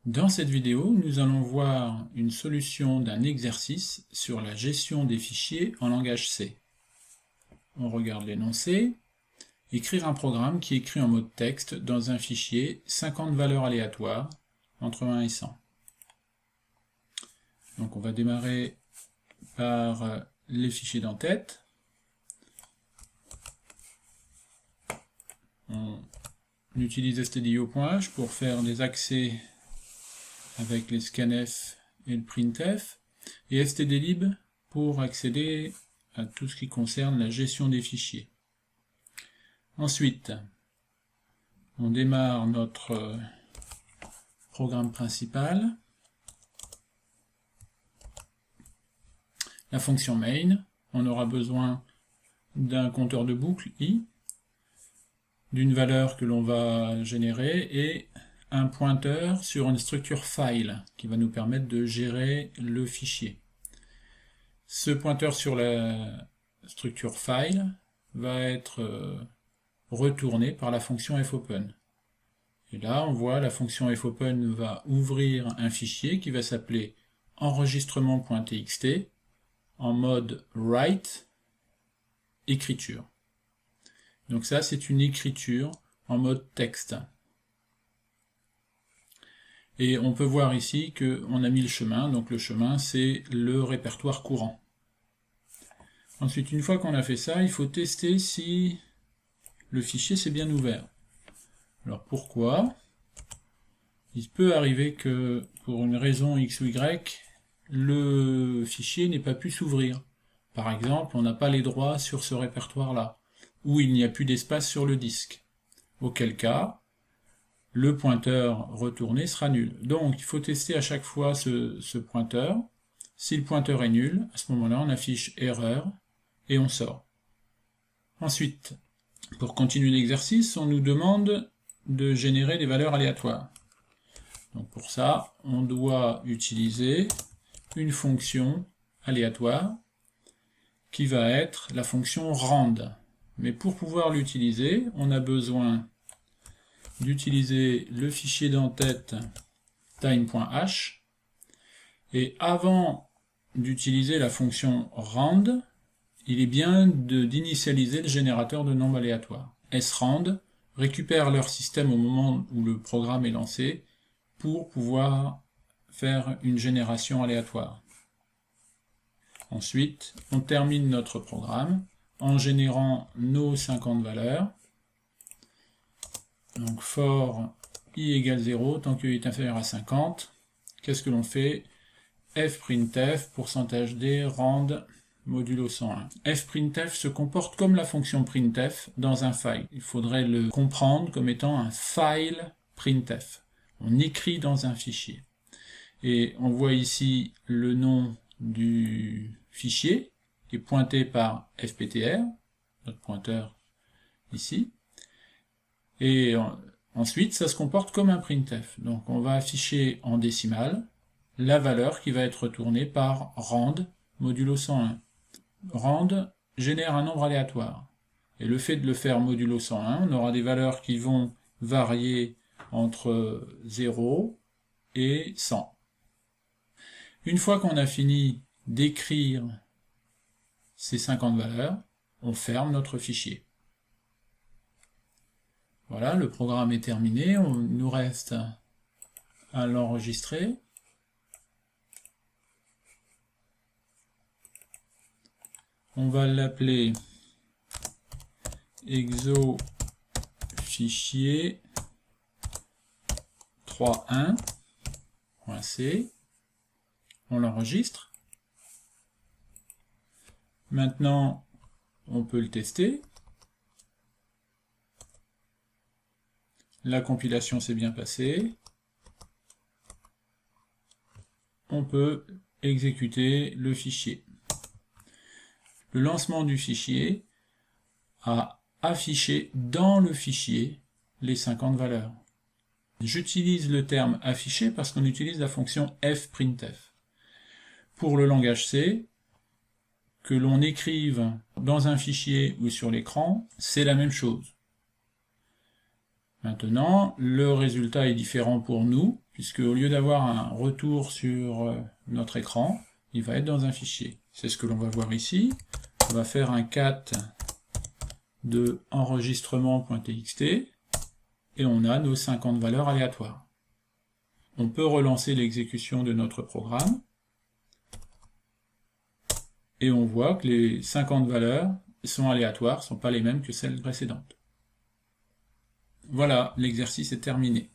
Dans cette vidéo, nous allons voir une solution d'un exercice sur la gestion des fichiers en langage C. On regarde l'énoncé. Écrire un programme qui écrit en mode texte dans un fichier 50 valeurs aléatoires entre 1 et 100. Donc on va démarrer par les fichiers d'entête. On utilise stdio.h pour faire des accès avec les scanf et le printf, et stdlib pour accéder à tout ce qui concerne la gestion des fichiers. Ensuite, on démarre notre programme principal, la fonction main. On aura besoin d'un compteur de boucle i, d'une valeur que l'on va générer et un pointeur sur une structure file qui va nous permettre de gérer le fichier. Ce pointeur sur la structure file va être retourné par la fonction fopen. Et là, on voit la fonction fopen va ouvrir un fichier qui va s'appeler enregistrement.txt en mode write, écriture. Donc ça, c'est une écriture en mode texte. Et on peut voir ici qu'on a mis le chemin, donc le chemin c'est le répertoire courant. Ensuite, une fois qu'on a fait ça, il faut tester si le fichier s'est bien ouvert. Alors pourquoi? Il peut arriver que pour une raison X ou Y, le fichier n'ait pas pu s'ouvrir. Par exemple, on n'a pas les droits sur ce répertoire-là, ou il n'y a plus d'espace sur le disque. Auquel cas, le pointeur retourné sera nul. Donc il faut tester à chaque fois ce pointeur. Si le pointeur est nul, à ce moment-là on affiche erreur et on sort. Ensuite, pour continuer l'exercice, on nous demande de générer des valeurs aléatoires. Donc pour ça, on doit utiliser une fonction aléatoire qui va être la fonction rand. Mais pour pouvoir l'utiliser, on a besoin d'utiliser le fichier d'entête time.h, et avant d'utiliser la fonction rand, il est bien d'initialiser le générateur de nombres aléatoires. srand récupère leur système au moment où le programme est lancé pour pouvoir faire une génération aléatoire. Ensuite, on termine notre programme en générant nos 50 valeurs. Donc for i égale 0, tant que i est inférieur à 50, qu'est-ce que l'on fait? fprintf, %d, rand, modulo 101. fprintf se comporte comme la fonction printf dans un file. Il faudrait le comprendre comme étant un file printf. On écrit dans un fichier. Et on voit ici le nom du fichier, qui est pointé par fptr, notre pointeur ici. Et ensuite, ça se comporte comme un printf. Donc on va afficher en décimale la valeur qui va être retournée par rand modulo 101. Rand génère un nombre aléatoire. Et le fait de le faire modulo 101, on aura des valeurs qui vont varier entre 0 et 100. Une fois qu'on a fini d'écrire ces 50 valeurs, on ferme notre fichier. Voilà, le programme est terminé, il nous reste à l'enregistrer. On va l'appeler exo fichier 31.c. On l'enregistre. Maintenant, on peut le tester. La compilation s'est bien passée. On peut exécuter le fichier. Le lancement du fichier a affiché dans le fichier les 50 valeurs. J'utilise le terme afficher parce qu'on utilise la fonction fprintf. Pour le langage C, que l'on écrive dans un fichier ou sur l'écran, c'est la même chose. Maintenant, le résultat est différent pour nous, puisque au lieu d'avoir un retour sur notre écran, il va être dans un fichier. C'est ce que l'on va voir ici. On va faire un cat de enregistrement.txt et on a nos 50 valeurs aléatoires. On peut relancer l'exécution de notre programme et on voit que les 50 valeurs sont aléatoires, ne sont pas les mêmes que celles précédentes. Voilà, l'exercice est terminé.